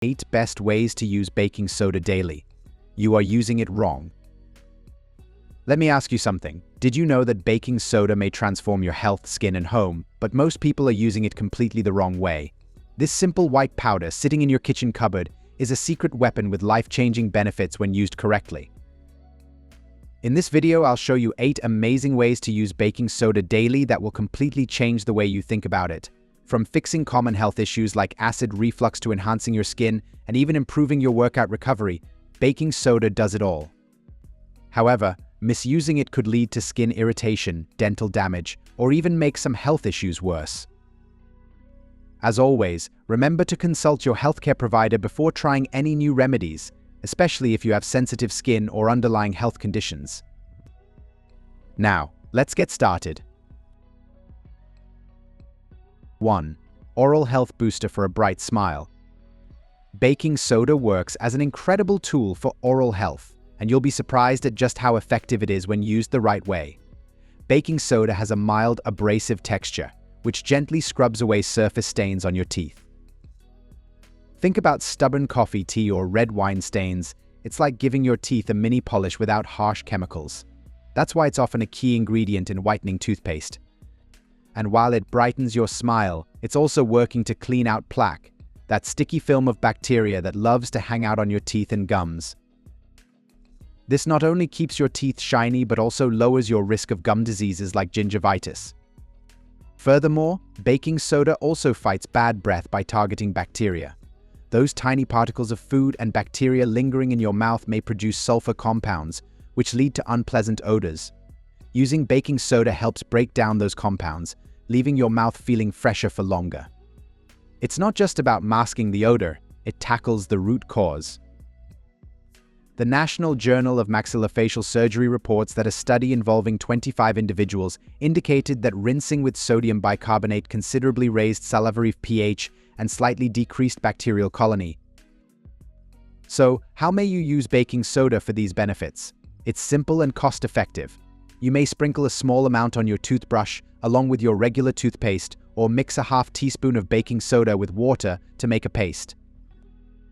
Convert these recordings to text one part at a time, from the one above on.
8 best ways to use baking soda daily. You are using it wrong. Let me ask you something. Did you know that baking soda may transform your health, skin, and home, but most people are using it completely the wrong way? This simple white powder sitting in your kitchen cupboard is a secret weapon with life-changing benefits when used correctly. In this video, I'll show you 8 amazing ways to use baking soda daily that will completely change the way you think about it. From fixing common health issues like acid reflux to enhancing your skin and even improving your workout recovery, baking soda does it all. However, misusing it could lead to skin irritation, dental damage, or even make some health issues worse. As always, remember to consult your healthcare provider before trying any new remedies, especially if you have sensitive skin or underlying health conditions. Now, let's get started. 1. Oral health booster for a bright smile. Baking soda works as an incredible tool for oral health, and you'll be surprised at just how effective it is when used the right way. Baking soda has a mild, abrasive texture, which gently scrubs away surface stains on your teeth. Think about stubborn coffee, tea, or red wine stains. It's like giving your teeth a mini polish without harsh chemicals. That's why it's often a key ingredient in whitening toothpaste. And while it brightens your smile, it's also working to clean out plaque, that sticky film of bacteria that loves to hang out on your teeth and gums. This not only keeps your teeth shiny but also lowers your risk of gum diseases like gingivitis. Furthermore, baking soda also fights bad breath by targeting bacteria. Those tiny particles of food and bacteria lingering in your mouth may produce sulfur compounds, which lead to unpleasant odors. Using baking soda helps break down those compounds, leaving your mouth feeling fresher for longer. It's not just about masking the odor, it tackles the root cause. The National Journal of Maxillofacial Surgery reports that a study involving 25 individuals indicated that rinsing with sodium bicarbonate considerably raised salivary pH and slightly decreased bacterial colony. So, how may you use baking soda for these benefits? It's simple and cost-effective. You may sprinkle a small amount on your toothbrush along with your regular toothpaste, or mix a half teaspoon of baking soda with water to make a paste.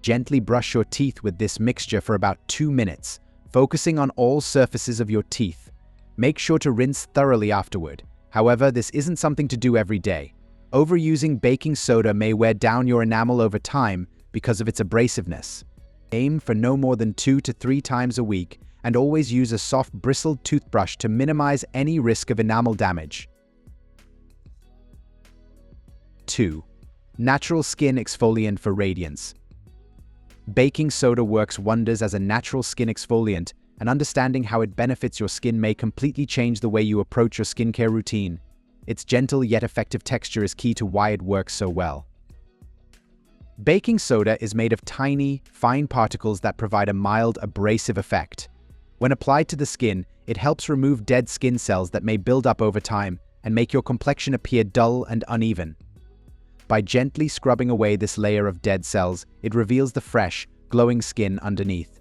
Gently brush your teeth with this mixture for about 2 minutes, focusing on all surfaces of your teeth. Make sure to rinse thoroughly afterward. However, this isn't something to do every day. Overusing baking soda may wear down your enamel over time because of its abrasiveness. Aim for no more than 2 to 3 times a week, and always use a soft bristled toothbrush to minimize any risk of enamel damage. 2. Natural skin exfoliant for Radiance. Baking soda works wonders as a natural skin exfoliant, and understanding how it benefits your skin may completely change the way you approach your skincare routine. Its gentle yet effective texture is key to why it works so well. Baking soda is made of tiny, fine particles that provide a mild, abrasive effect. When applied to the skin, it helps remove dead skin cells that may build up over time and make your complexion appear dull and uneven. By gently scrubbing away this layer of dead cells, it reveals the fresh, glowing skin underneath.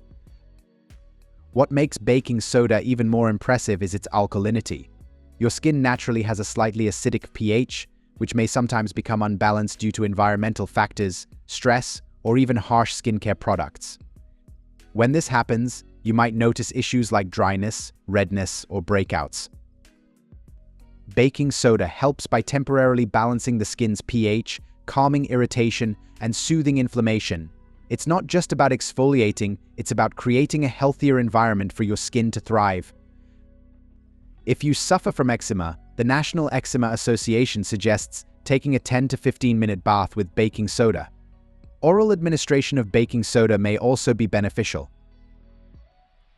What makes baking soda even more impressive is its alkalinity. Your skin naturally has a slightly acidic pH, which may sometimes become unbalanced due to environmental factors, stress, or even harsh skincare products. When this happens, you might notice issues like dryness, redness, or breakouts. Baking soda helps by temporarily balancing the skin's pH, calming irritation, and soothing inflammation. It's not just about exfoliating, it's about creating a healthier environment for your skin to thrive. If you suffer from eczema, the National Eczema Association suggests taking a 10 to 15-minute bath with baking soda. Oral administration of baking soda may also be beneficial.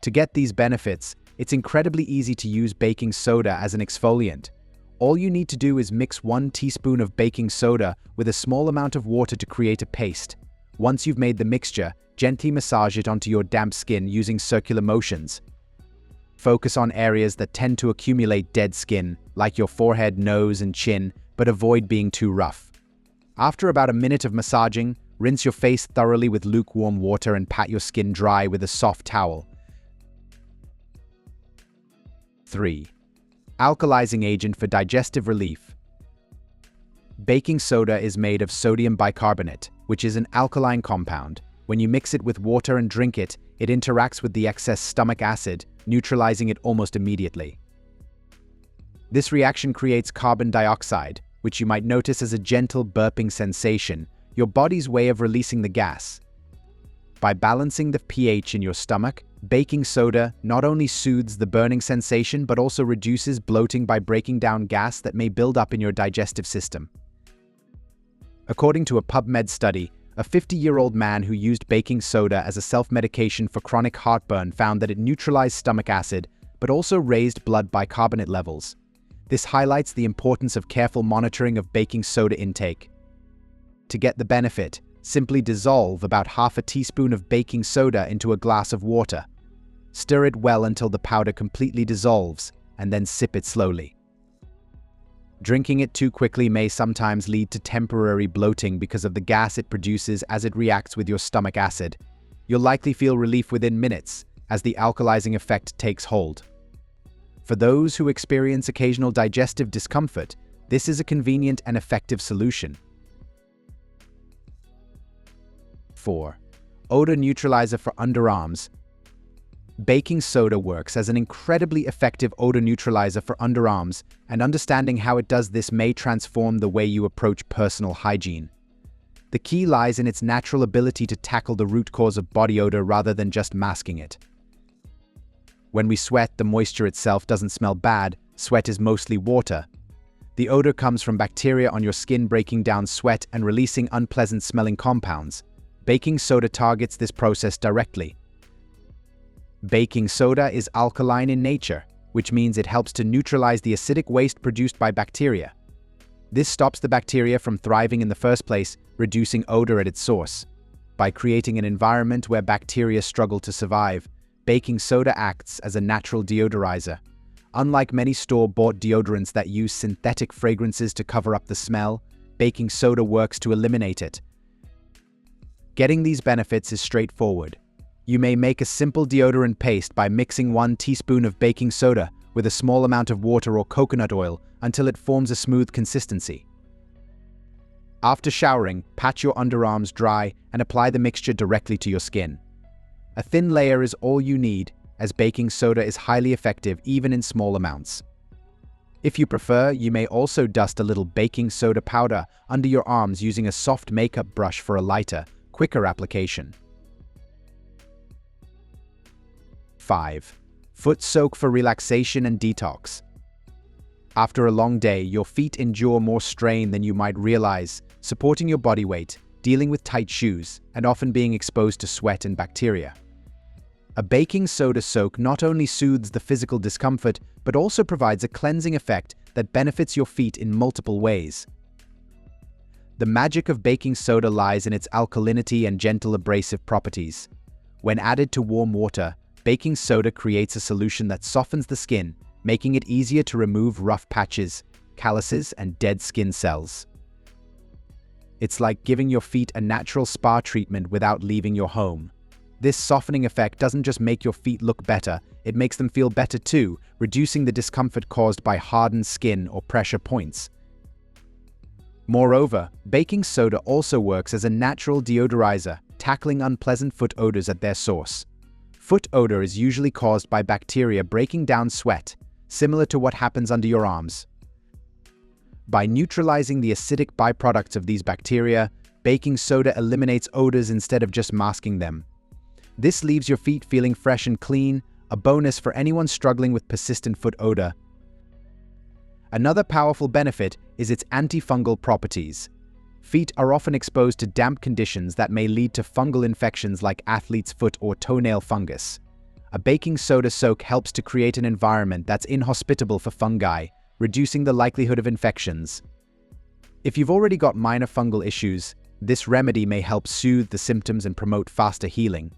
To get these benefits, it's incredibly easy to use baking soda as an exfoliant. All you need to do is mix 1 teaspoon of baking soda with a small amount of water to create a paste. Once you've made the mixture, gently massage it onto your damp skin using circular motions. Focus on areas that tend to accumulate dead skin, like your forehead, nose, and chin, but avoid being too rough. After about a minute of massaging, rinse your face thoroughly with lukewarm water and pat your skin dry with a soft towel. 3. Alkalizing agent for digestive relief. Baking soda is made of sodium bicarbonate, which is an alkaline compound. When you mix it with water and drink it, it interacts with the excess stomach acid, neutralizing it almost immediately. This reaction creates carbon dioxide, which you might notice as a gentle burping sensation, your body's way of releasing the gas. By balancing the pH in your stomach, baking soda not only soothes the burning sensation but also reduces bloating by breaking down gas that may build up in your digestive system. According to a PubMed study, a 50-year-old man who used baking soda as a self-medication for chronic heartburn found that it neutralized stomach acid but also raised blood bicarbonate levels. This highlights the importance of careful monitoring of baking soda intake. To get the benefit, simply dissolve about half a teaspoon of baking soda into a glass of water. Stir it well until the powder completely dissolves, and then sip it slowly. Drinking it too quickly may sometimes lead to temporary bloating because of the gas it produces as it reacts with your stomach acid. You'll likely feel relief within minutes, as the alkalizing effect takes hold. For those who experience occasional digestive discomfort, this is a convenient and effective solution. 4. Odor Neutralizer for Underarms. Baking soda works as an incredibly effective odor neutralizer for underarms, and understanding how it does this may transform the way you approach personal hygiene. The key lies in its natural ability to tackle the root cause of body odor rather than just masking it. When we sweat, the moisture itself doesn't smell bad. Sweat is mostly water. The odor comes from bacteria on your skin breaking down sweat and releasing unpleasant-smelling compounds. Baking soda targets this process directly. Baking soda is alkaline in nature, which means it helps to neutralize the acidic waste produced by bacteria. This stops the bacteria from thriving in the first place, reducing odor at its source. By creating an environment where bacteria struggle to survive, baking soda acts as a natural deodorizer. Unlike many store-bought deodorants that use synthetic fragrances to cover up the smell, baking soda works to eliminate it. Getting these benefits is straightforward. You may make a simple deodorant paste by mixing 1 teaspoon of baking soda with a small amount of water or coconut oil until it forms a smooth consistency. After showering, pat your underarms dry and apply the mixture directly to your skin. A thin layer is all you need, as baking soda is highly effective even in small amounts. If you prefer, you may also dust a little baking soda powder under your arms using a soft makeup brush for a lighter, quicker application. 5. Foot soak for relaxation and detox. After a long day, your feet endure more strain than you might realize, supporting your body weight, dealing with tight shoes, and often being exposed to sweat and bacteria. A baking soda soak not only soothes the physical discomfort, but also provides a cleansing effect that benefits your feet in multiple ways. The magic of baking soda lies in its alkalinity and gentle abrasive properties. When added to warm water, baking soda creates a solution that softens the skin, making it easier to remove rough patches, calluses, and dead skin cells. It's like giving your feet a natural spa treatment without leaving your home. This softening effect doesn't just make your feet look better, it makes them feel better too, reducing the discomfort caused by hardened skin or pressure points. Moreover, baking soda also works as a natural deodorizer, tackling unpleasant foot odors at their source. Foot odor is usually caused by bacteria breaking down sweat, similar to what happens under your arms. By neutralizing the acidic byproducts of these bacteria, baking soda eliminates odors instead of just masking them. This leaves your feet feeling fresh and clean, a bonus for anyone struggling with persistent foot odor. Another powerful benefit is its antifungal properties. Feet are often exposed to damp conditions that may lead to fungal infections like athlete's foot or toenail fungus. A baking soda soak helps to create an environment that's inhospitable for fungi, reducing the likelihood of infections. If you've already got minor fungal issues, this remedy may help soothe the symptoms and promote faster healing.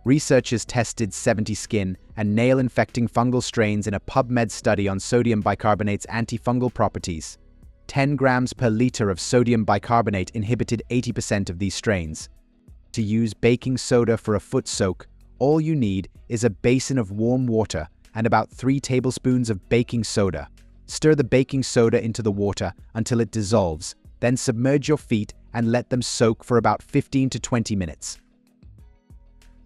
Researchers tested 70 skin and nail-infecting fungal strains in a PubMed study on sodium bicarbonate's antifungal properties. 10 grams per liter of sodium bicarbonate inhibited 80% of these strains. To use baking soda for a foot soak, all you need is a basin of warm water and about 3 tablespoons of baking soda. Stir the baking soda into the water until it dissolves, then submerge your feet and let them soak for about 15 to 20 minutes.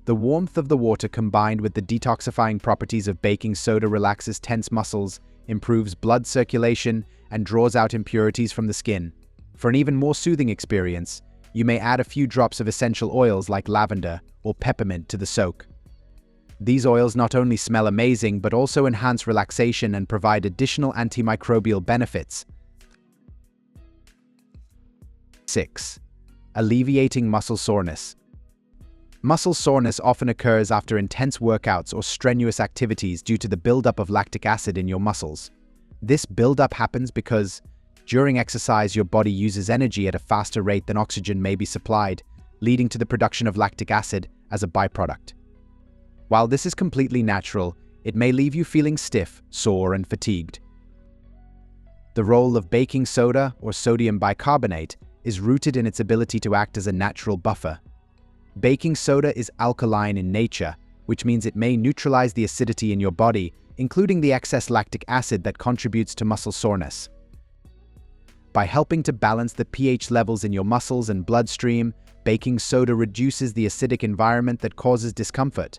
The warmth of the water combined with the detoxifying properties of baking soda relaxes tense muscles, improves blood circulation, and draws out impurities from the skin. For an even more soothing experience, you may add a few drops of essential oils like lavender or peppermint to the soak. These oils not only smell amazing but also enhance relaxation and provide additional antimicrobial benefits. 6. Alleviating muscle soreness. Muscle soreness often occurs after intense workouts or strenuous activities due to the buildup of lactic acid in your muscles. This buildup happens because, during exercise, your body uses energy at a faster rate than oxygen may be supplied, leading to the production of lactic acid as a byproduct. While this is completely natural, it may leave you feeling stiff, sore, and fatigued. The role of baking soda or sodium bicarbonate is rooted in its ability to act as a natural buffer. Baking soda is alkaline in nature, which means it may neutralize the acidity in your body, including the excess lactic acid that contributes to muscle soreness. By helping to balance the pH levels in your muscles and bloodstream, baking soda reduces the acidic environment that causes discomfort.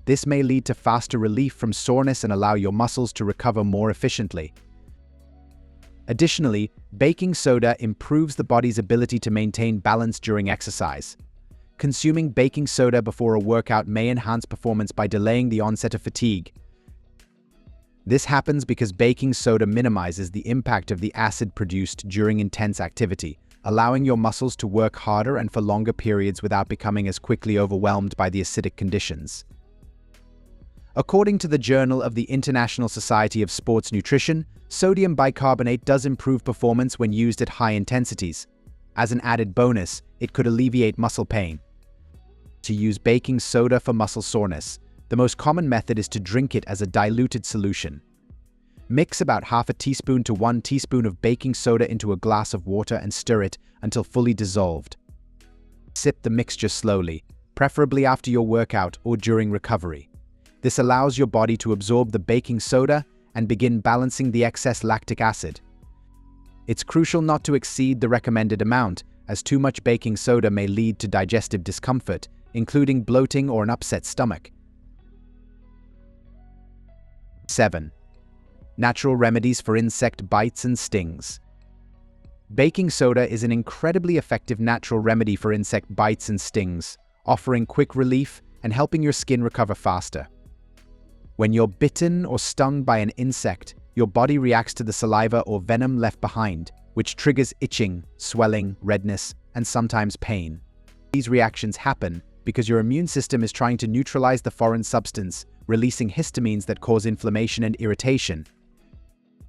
This may lead to faster relief from soreness and allow your muscles to recover more efficiently. Additionally, baking soda improves the body's ability to maintain balance during exercise. Consuming baking soda before a workout may enhance performance by delaying the onset of fatigue. This happens because baking soda minimizes the impact of the acid produced during intense activity, allowing your muscles to work harder and for longer periods without becoming as quickly overwhelmed by the acidic conditions. According to the Journal of the International Society of Sports Nutrition, sodium bicarbonate does improve performance when used at high intensities. As an added bonus, it could alleviate muscle pain. To use baking soda for muscle soreness, the most common method is to drink it as a diluted solution. Mix about half a teaspoon to 1 teaspoon of baking soda into a glass of water and stir it until fully dissolved. Sip the mixture slowly, preferably after your workout or during recovery. This allows your body to absorb the baking soda and begin balancing the excess lactic acid. It's crucial not to exceed the recommended amount, as too much baking soda may lead to digestive discomfort, including bloating or an upset stomach. 7. Natural remedies for insect bites and stings. Baking soda is an incredibly effective natural remedy for insect bites and stings, offering quick relief and helping your skin recover faster. When you're bitten or stung by an insect, your body reacts to the saliva or venom left behind, which triggers itching, swelling, redness, and sometimes pain. These reactions happen because your immune system is trying to neutralize the foreign substance, releasing histamines that cause inflammation and irritation.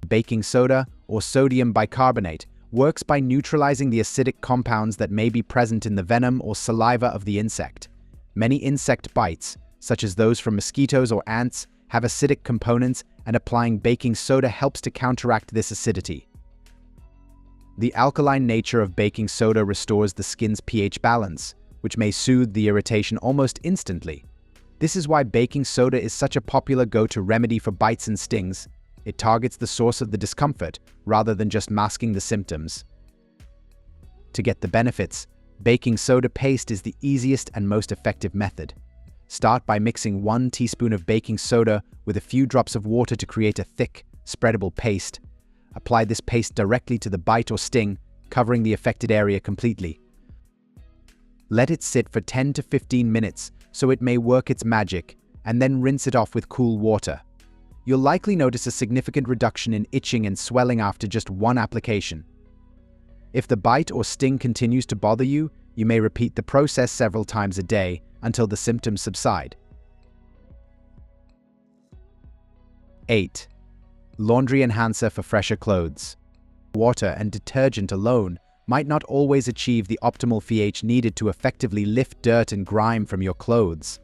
Baking soda, or sodium bicarbonate, works by neutralizing the acidic compounds that may be present in the venom or saliva of the insect. Many insect bites, such as those from mosquitoes or ants, have acidic components, and applying baking soda helps to counteract this acidity. The alkaline nature of baking soda restores the skin's pH balance, which may soothe the irritation almost instantly. This is why baking soda is such a popular go-to remedy for bites and stings. It targets the source of the discomfort rather than just masking the symptoms. To get the benefits, baking soda paste is the easiest and most effective method. Start by mixing 1 teaspoon of baking soda with a few drops of water to create a thick, spreadable paste. Apply this paste directly to the bite or sting, covering the affected area completely. Let it sit for 10 to 15 minutes so it may work its magic, and then rinse it off with cool water. You'll likely notice a significant reduction in itching and swelling after just 1 application. If the bite or sting continues to bother you, you may repeat the process several times a day until the symptoms subside. 8. Laundry enhancer for fresher clothes. Water and detergent alone might not always achieve the optimal pH needed to effectively lift dirt and grime from your clothes.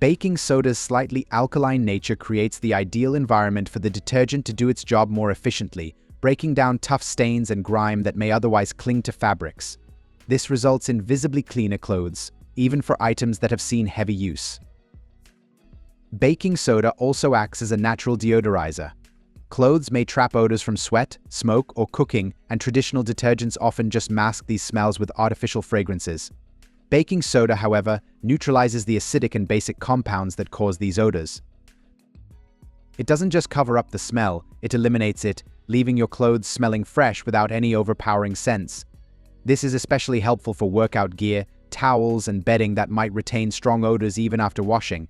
Baking soda's slightly alkaline nature creates the ideal environment for the detergent to do its job more efficiently, breaking down tough stains and grime that may otherwise cling to fabrics. This results in visibly cleaner clothes, even for items that have seen heavy use. Baking soda also acts as a natural deodorizer. Clothes may trap odors from sweat, smoke, or cooking, and traditional detergents often just mask these smells with artificial fragrances. Baking soda, however, neutralizes the acidic and basic compounds that cause these odors. It doesn't just cover up the smell, it eliminates it, leaving your clothes smelling fresh without any overpowering scents. This is especially helpful for workout gear, towels, and bedding that might retain strong odors even after washing.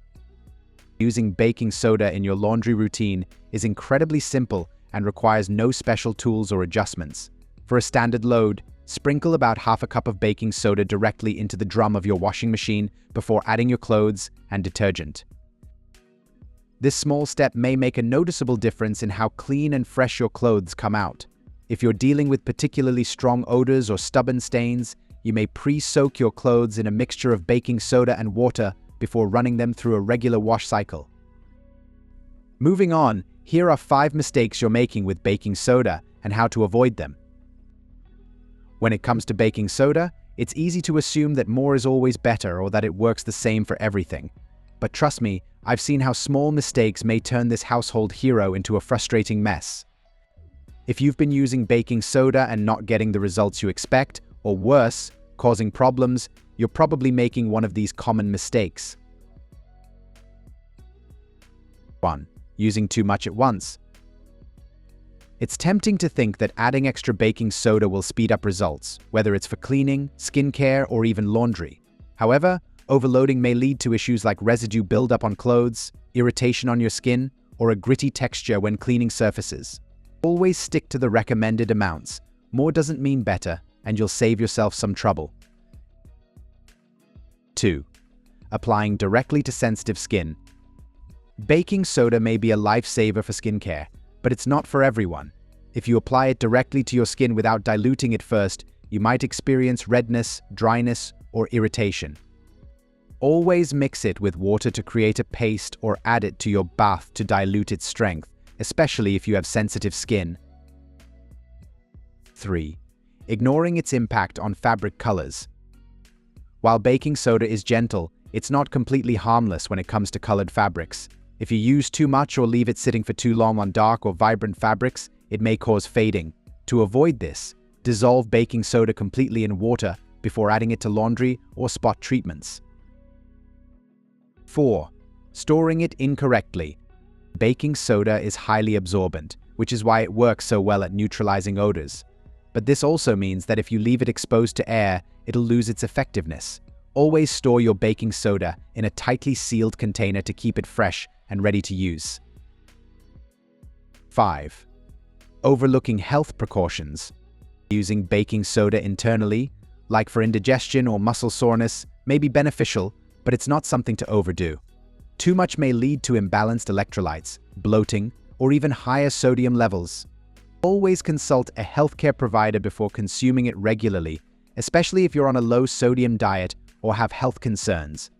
Using baking soda in your laundry routine is incredibly simple and requires no special tools or adjustments. For a standard load, sprinkle about half a cup of baking soda directly into the drum of your washing machine before adding your clothes and detergent. This small step may make a noticeable difference in how clean and fresh your clothes come out. If you're dealing with particularly strong odors or stubborn stains, you may pre-soak your clothes in a mixture of baking soda and water before running them through a regular wash cycle. Moving on, here are 5 mistakes you're making with baking soda and how to avoid them. When it comes to baking soda, it's easy to assume that more is always better or that it works the same for everything. But trust me, I've seen how small mistakes may turn this household hero into a frustrating mess. If you've been using baking soda and not getting the results you expect, or worse, causing problems, you're probably making one of these common mistakes. 1. Using too much at once. It's tempting to think that adding extra baking soda will speed up results, whether it's for cleaning, skincare, or even laundry. However, overloading may lead to issues like residue buildup on clothes, irritation on your skin, or a gritty texture when cleaning surfaces. Always stick to the recommended amounts. More doesn't mean better, and you'll save yourself some trouble. 2. Applying directly to sensitive skin. Baking soda may be a lifesaver for skincare, but it's not for everyone. If you apply it directly to your skin without diluting it first, you might experience redness, dryness, or irritation. Always mix it with water to create a paste or add it to your bath to dilute its strength, especially if you have sensitive skin. 3. Ignoring its impact on fabric colors. While baking soda is gentle, it's not completely harmless when it comes to colored fabrics. If you use too much or leave it sitting for too long on dark or vibrant fabrics, it may cause fading. To avoid this, dissolve baking soda completely in water before adding it to laundry or spot treatments. 4. Storing it incorrectly. Baking soda is highly absorbent, which is why it works so well at neutralizing odors. But this also means that if you leave it exposed to air, it'll lose its effectiveness. Always store your baking soda in a tightly sealed container to keep it fresh and ready to use. 5. Overlooking health precautions. Using baking soda internally, like for indigestion or muscle soreness, may be beneficial, but it's not something to overdo. Too much may lead to imbalanced electrolytes, bloating, or even higher sodium levels. Always consult a healthcare provider before consuming it regularly, especially if you're on a low-sodium diet or have health concerns.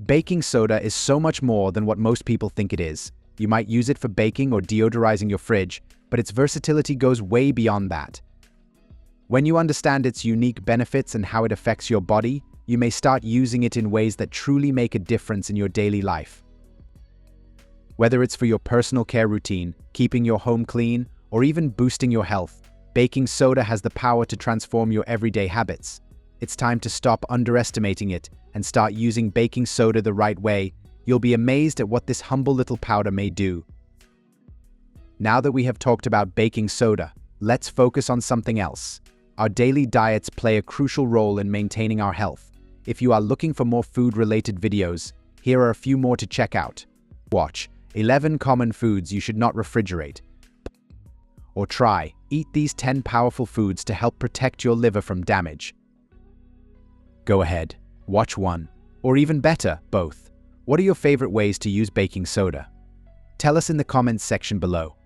Baking soda is so much more than what most people think it is. You might use it for baking or deodorizing your fridge, but its versatility goes way beyond that. When you understand its unique benefits and how it affects your body, you may start using it in ways that truly make a difference in your daily life. Whether it's for your personal care routine, keeping your home clean, or even boosting your health, baking soda has the power to transform your everyday habits. It's time to stop underestimating it and start using baking soda the right way. You'll be amazed at what this humble little powder may do. Now that we have talked about baking soda, let's focus on something else. Our daily diets play a crucial role in maintaining our health. If you are looking for more food-related videos, here are a few more to check out. Watch 11 common foods you should not refrigerate. Or try, eat these 10 powerful foods to help protect your liver from damage. Go ahead, watch one, or even better, both. What are your favorite ways to use baking soda? Tell us in the comments section below.